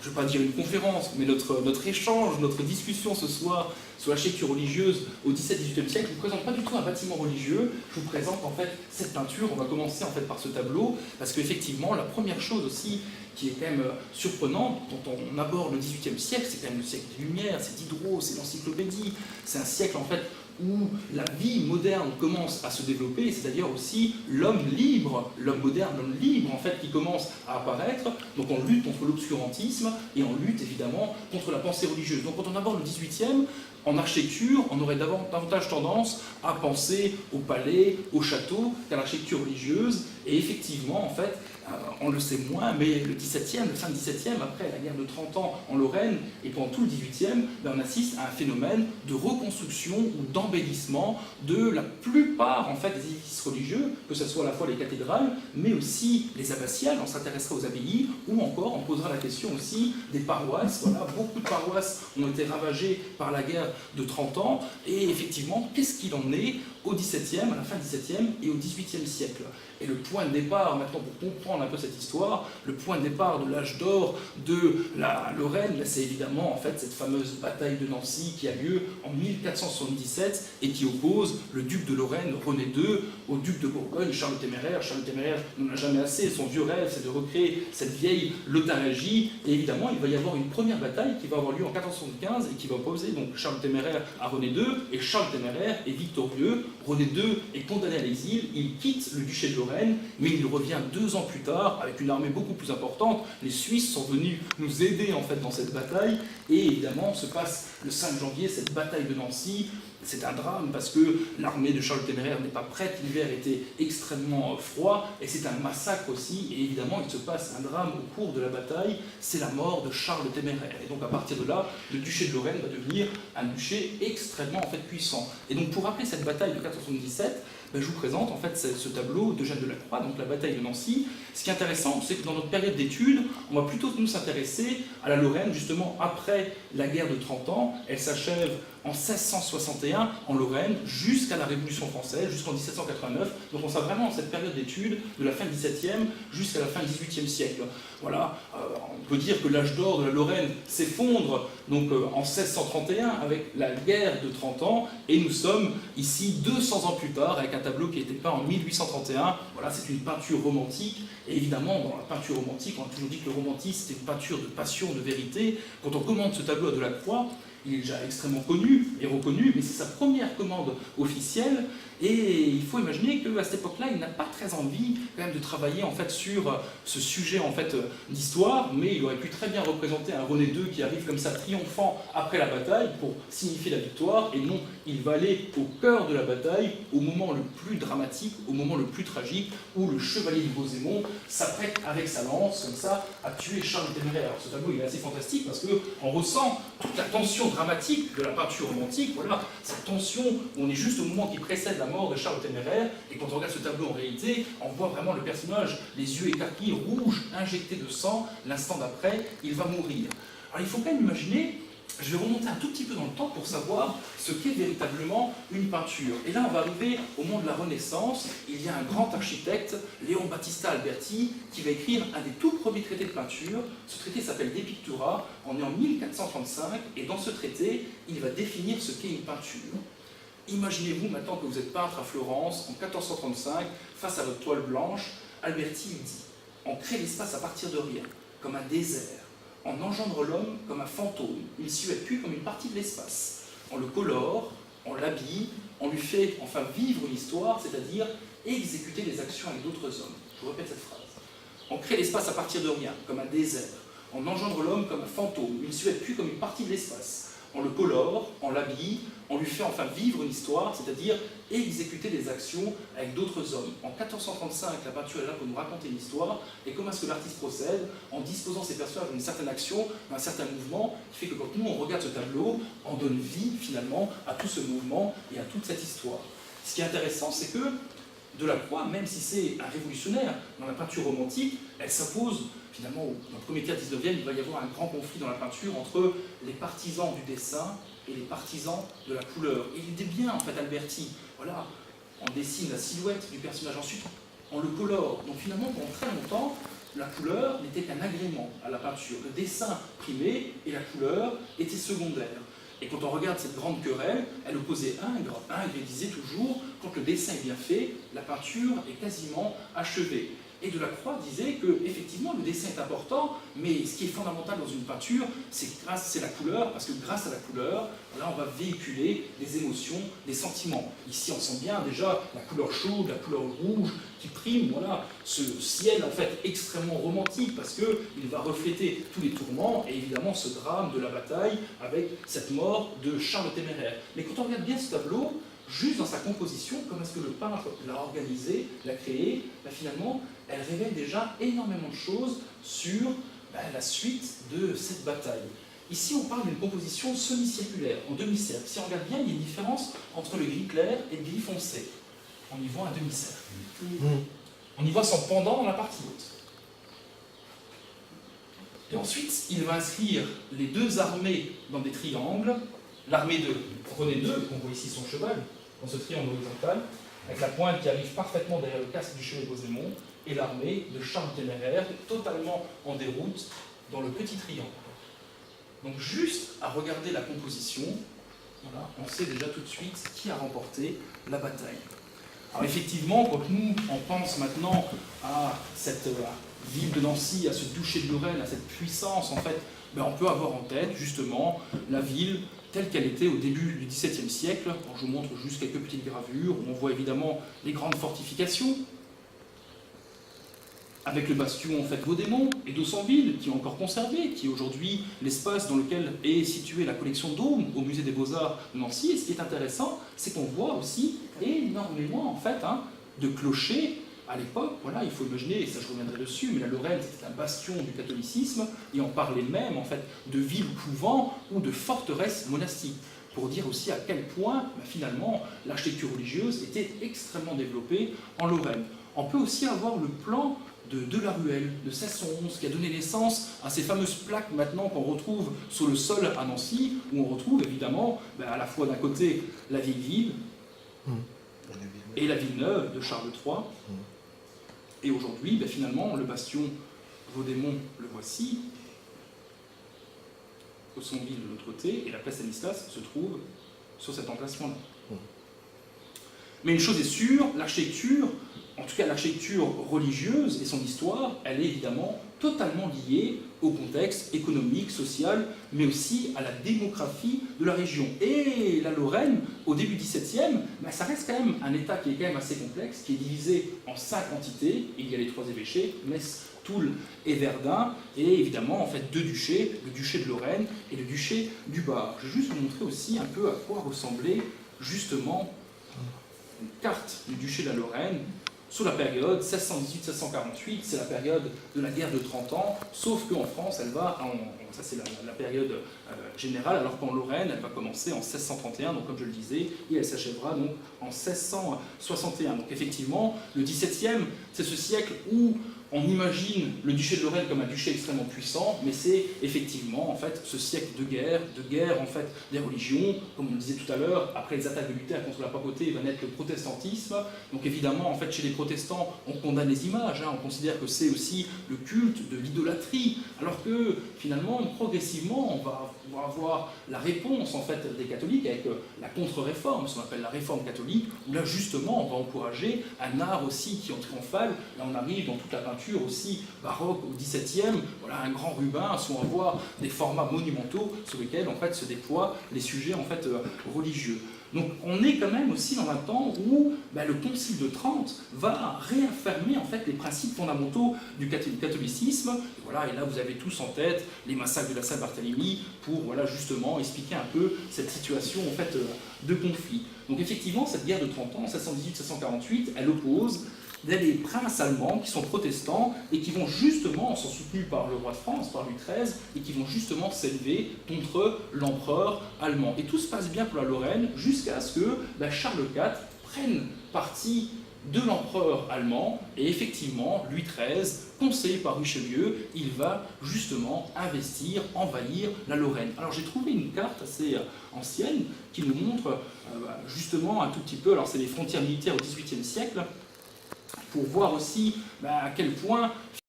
je ne vais pas dire une conférence, mais notre échange, notre discussion ce soir sur l'architecture religieuse au XVIIe-XVIIIe siècle, je ne vous présente pas du tout un bâtiment religieux, je vous présente en fait cette peinture. On va commencer en fait par ce tableau, parce qu'effectivement, la première chose aussi qui est quand même surprenante, quand on aborde le XVIIIe siècle, c'est quand même le siècle des Lumières, c'est Diderot, c'est l'encyclopédie, c'est un siècle en fait où la vie moderne commence à se développer, c'est-à-dire aussi l'homme libre, l'homme moderne, l'homme libre en fait qui commence à apparaître. Donc on lutte contre l'obscurantisme et on lutte évidemment contre la pensée religieuse. Donc quand on aborde le XVIIIe, en architecture, on aurait davantage tendance à penser au palais, au château, qu'à l'architecture religieuse. Et effectivement, en fait, on le sait moins, mais le XVIIe, le fin XVIIe, après la guerre de 30 ans en Lorraine, et pendant tout le XVIIIe, on assiste à un phénomène de reconstruction ou d'embellissement de la plupart en fait, des édifices religieux, que ce soit à la fois les cathédrales, mais aussi les abbatiales, on s'intéressera aux abbayes, ou encore on posera la question aussi des paroisses. Voilà, beaucoup de paroisses ont été ravagées par la guerre de 30 ans, et effectivement, qu'est-ce qu'il en est au XVIIe, à la fin XVIIe et au XVIIIe siècle. Et le point de départ, maintenant pour comprendre un peu cette histoire, le point de départ de l'âge d'or de la Lorraine, c'est évidemment en fait cette fameuse bataille de Nancy qui a lieu en 1477 et qui oppose le duc de Lorraine, René II, au duc de Bourgogne, Charles le Téméraire. Charles le Téméraire n'en a jamais assez, son vieux rêve c'est de recréer cette vieille Lotharingie, et évidemment il va y avoir une première bataille qui va avoir lieu en 1475 et qui va opposer donc Charles le Téméraire à René II, et Charles le Téméraire est victorieux. René II est condamné à l'exil, il quitte le duché de Lorraine, mais il revient 2 ans plus tard avec une armée beaucoup plus importante. Les Suisses sont venus nous aider en fait dans cette bataille, et évidemment se passe le 5 janvier cette bataille de Nancy. C'est un drame parce que l'armée de Charles le Téméraire n'est pas prête, l'hiver était extrêmement froid, et c'est un massacre aussi, et évidemment il se passe un drame au cours de la bataille, c'est la mort de Charles le Téméraire. Et donc à partir de là, le duché de Lorraine va devenir un duché extrêmement en fait, puissant. Et donc pour rappeler cette bataille de 1477, je vous présente en fait ce tableau d'Eugène Delacroix, donc la bataille de Nancy. Ce qui est intéressant, c'est que dans notre période d'études, on va plutôt nous s'intéresser à la Lorraine, justement après la guerre de 30 ans. Elle s'achève en 1661 en Lorraine, jusqu'à la Révolution française, jusqu'en 1789. Donc on sera vraiment dans cette période d'études, de la fin du XVIIe jusqu'à la fin du XVIIIe siècle. Voilà, on peut dire que l'âge d'or de la Lorraine s'effondre donc en 1631 avec la guerre de 30 ans, et nous sommes ici 200 ans plus tard avec un tableau qui a été peint en 1831. Voilà, c'est une peinture romantique, et évidemment dans la peinture romantique, on a toujours dit que le romantisme c'était une peinture de passion, de vérité. Quand on commande ce tableau à Delacroix, il est déjà extrêmement connu et reconnu, mais c'est sa première commande officielle, et il faut imaginer qu'à cette époque-là, il n'a pas très envie quand même de travailler en fait, sur ce sujet en fait, d'histoire, mais il aurait pu très bien représenter un René II qui arrive comme ça triomphant après la bataille pour signifier la victoire, et non, il va aller au cœur de la bataille, au moment le plus dramatique, au moment le plus tragique, où le chevalier du Beausémont s'apprête avec sa lance, comme ça, à tuer Charles le Téméraire. Alors ce tableau il est assez fantastique parce qu'on ressent toute la tension dramatique de la peinture romantique, voilà, cette tension où on est juste au moment qui précède la mort de Charles le Téméraire, et quand on regarde ce tableau en réalité, on voit vraiment le personnage, les yeux écarquillés, rouges, injectés de sang, l'instant d'après, il va mourir. Alors il faut quand même imaginer, je vais remonter un tout petit peu dans le temps pour savoir ce qu'est véritablement une peinture. Et là on va arriver au moment de la Renaissance. Il y a un grand architecte, Léon Battista Alberti, qui va écrire un des tout premiers traités de peinture. Ce traité s'appelle De Pictura, on est en 1435, et dans ce traité, il va définir ce qu'est une peinture. Imaginez-vous maintenant que vous êtes peintre à Florence en 1435, face à votre toile blanche. Alberti lui dit « On crée l'espace à partir de rien, comme un désert. On engendre l'homme comme un fantôme, il silhouette plus comme une partie de l'espace. On le colore, on l'habille, on lui fait enfin vivre une histoire, c'est-à-dire exécuter des actions avec d'autres hommes. » Je vous répète cette phrase. On crée l'espace à partir de rien, comme un désert. On engendre l'homme comme un fantôme, il ne silhouette plus comme une partie de l'espace. On le colore, on l'habille, on lui fait enfin vivre une histoire, c'est-à-dire exécuter des actions avec d'autres hommes. En 1435, la peinture est là pour nous raconter une histoire, et comment est-ce que l'artiste procède? En disposant ses personnages d'une certaine action, d'un certain mouvement, qui fait que quand nous on regarde ce tableau, on donne vie finalement à tout ce mouvement et à toute cette histoire. Ce qui est intéressant, c'est que Delacroix, même si c'est un révolutionnaire dans la peinture romantique, elle s'impose finalement dans le premier tiers 19e, il va y avoir un grand conflit dans la peinture entre les partisans du dessin et les partisans de la couleur. Et il dit bien en fait Alberti, voilà, on dessine la silhouette du personnage, ensuite on le colore. Donc finalement pendant très longtemps, la couleur n'était qu'un agrément à la peinture. Le dessin primait et la couleur était secondaire. Et quand on regarde cette grande querelle, elle opposait Ingres. Ingres disait toujours, quand le dessin est bien fait, la peinture est quasiment achevée. Et Delacroix disait que, effectivement, le dessin est important, mais ce qui est fondamental dans une peinture, c'est la couleur, parce que grâce à la couleur, là, on va véhiculer des émotions, des sentiments. Ici, on sent bien déjà la couleur chaude, la couleur rouge qui prime, voilà, ce ciel, en fait, extrêmement romantique, parce qu'il va refléter tous les tourments, et évidemment, ce drame de la bataille avec cette mort de Charles le Téméraire. Mais quand on regarde bien ce tableau, juste dans sa composition, comment est-ce que le peintre l'a organisé, l'a créé, finalement, elle révèle déjà énormément de choses sur la suite de cette bataille. Ici, on parle d'une composition semi-circulaire, en demi-cercle. Si on regarde bien, il y a une différence entre le gris clair et le gris foncé. On y voit un demi-cercle. On y voit son pendant dans la partie haute. Et ensuite, il va inscrire les deux armées dans des triangles. L'armée de René II, qu'on voit ici son cheval, dans ce triangle horizontal, avec la pointe qui arrive parfaitement derrière le casque du chevalier Bosémond, et l'armée de Charles Téméraire, totalement en déroute, dans le petit triangle. Donc juste à regarder la composition, voilà, on sait déjà tout de suite qui a remporté la bataille. Alors effectivement, quand nous, on pense maintenant à cette ville de Nancy, à ce duché de Lorraine, à cette puissance, en fait, on peut avoir en tête justement la ville telle qu'elle était au début du XVIIe siècle. Alors, je vous montre juste quelques petites gravures, où on voit évidemment les grandes fortifications, avec le bastion en fait Vaudémont et d'Aussonville, qui est encore conservé, qui est aujourd'hui l'espace dans lequel est située la collection Dôme au musée des Beaux-Arts de Nancy. Et ce qui est intéressant, c'est qu'on voit aussi énormément en fait, de clochers. À l'époque, voilà, il faut imaginer, et ça je reviendrai dessus, mais la Lorraine c'était un bastion du catholicisme, et on parlait même en fait de villes couvents ou de forteresses monastiques, pour dire aussi à quel point finalement l'architecture religieuse était extrêmement développée en Lorraine. On peut aussi avoir le plan de la Ruelle de 1611, qui a donné naissance à ces fameuses plaques maintenant qu'on retrouve sur le sol à Nancy, où on retrouve évidemment à la fois d'un côté la vieille ville et la ville neuve de Charles III. Et aujourd'hui, finalement, le bastion Vaudémont, le voici, Aussonville de l'autre côté, et la place Stanislas se trouve sur cet emplacement-là. Mais une chose est sûre, l'architecture, en tout cas l'architecture religieuse et son histoire, elle est évidemment totalement liée au contexte économique, social, mais aussi à la démographie de la région. Et la Lorraine, au début du XVIIe, ça reste quand même un État qui est quand même assez complexe, qui est divisé en 5 entités. Il y a les 3 évêchés, Metz, Toul et Verdun, et évidemment en fait 2 duchés, le duché de Lorraine et le duché du Bar. Je vais juste vous montrer aussi un peu à quoi ressemblait justement une carte du duché de la Lorraine sous la période 1618-1648, c'est la période de la guerre de 30 ans, sauf qu'en France, elle va, ça c'est la période générale, alors qu'en Lorraine, elle va commencer en 1631, donc comme je le disais, et elle s'achèvera donc en 1661. Donc effectivement, le XVIIe, c'est ce siècle où on imagine le duché de Lorraine comme un duché extrêmement puissant, mais c'est effectivement en fait ce siècle de guerre en fait des religions, comme on le disait tout à l'heure. Après les attaques de Luther contre la papauté, va naître le protestantisme. Donc évidemment, en fait, chez les protestants, on condamne les images, on considère que c'est aussi le culte de l'idolâtrie, alors que finalement, progressivement, on va avoir la réponse en fait des catholiques avec la contre-réforme, ce qu'on appelle la réforme catholique, où là justement, on va encourager un art aussi qui est triomphal. Là, on arrive dans toute la peinture aussi baroque au XVIIe, voilà un grand Rubens où on voit des formats monumentaux sur lesquels en fait se déploient les sujets en fait religieux. Donc on est quand même aussi dans un temps où le Concile de Trente va réaffirmer en fait les principes fondamentaux du catholicisme. Et, voilà, et là vous avez tous en tête les massacres de la Saint-Barthélemy pour voilà, justement expliquer un peu cette situation en fait de conflit. Donc effectivement cette guerre de 30 ans, 1618-1648, elle oppose des princes allemands qui sont protestants et qui vont justement, sont soutenus par le roi de France, par Louis XIII, et qui vont justement s'élever contre l'empereur allemand. Et tout se passe bien pour la Lorraine jusqu'à ce que Charles IV prenne parti de l'empereur allemand, et effectivement, Louis XIII, conseillé par Richelieu, il va justement investir, envahir la Lorraine. Alors j'ai trouvé une carte assez ancienne qui nous montre justement un tout petit peu, alors c'est les frontières militaires au XVIIIe siècle, pour voir aussi à quel point